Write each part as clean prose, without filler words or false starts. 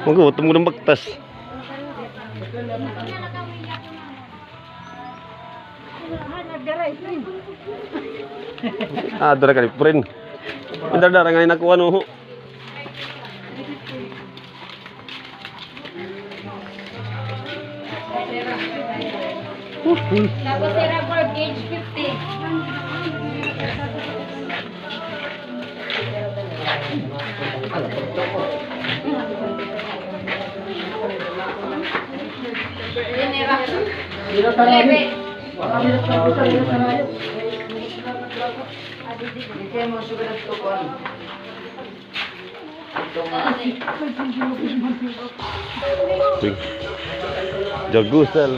Magutom ko ng baktas. Ah, dara ka ni friend. Dara nga nakuha no. Tapos sira for gauge 50. Jagusan.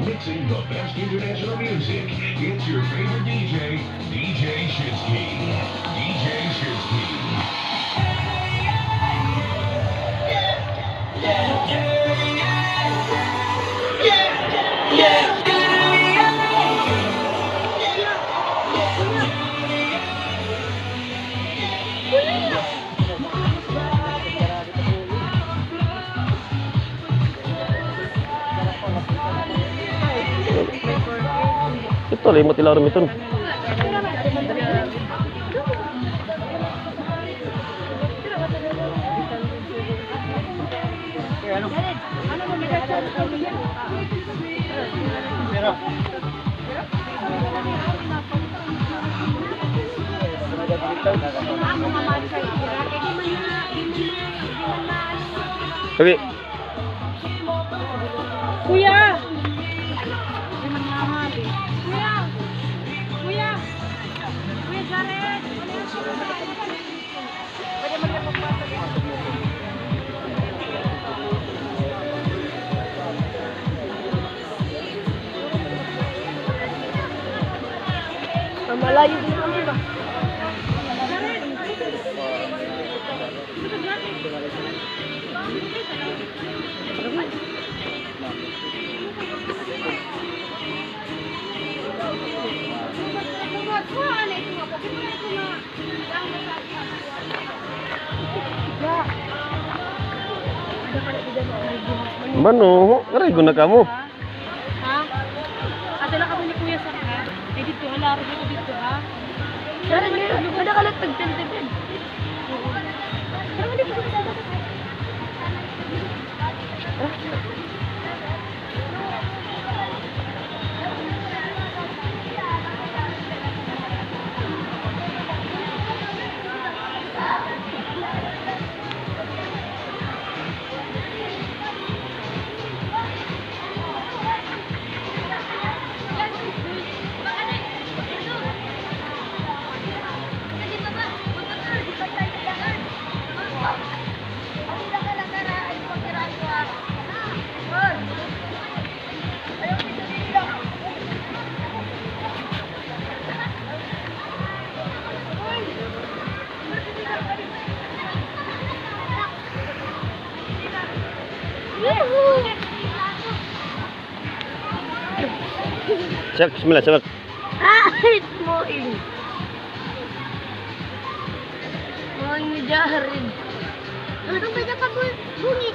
Mixing the best international music. It's your favorite DJ, DJ Shinsky. DJ Shinsky. Ito, limot ilaw ito. Okay. Kuya! Kuya! Kuya! Kuya Jared! Pwede mo lang magpapag malayo din ang iba. Mano, ngarigo na kamo. Ha? Adala kami ni Kuya sa ka. Eh dito halaro dito dito ha. Kada kalat tagtenteng. Pero hindi ko sa. Cek, bismillah, sabar. Ahit mo ini. Mau ngejaharin. Ano ba ka bunyi?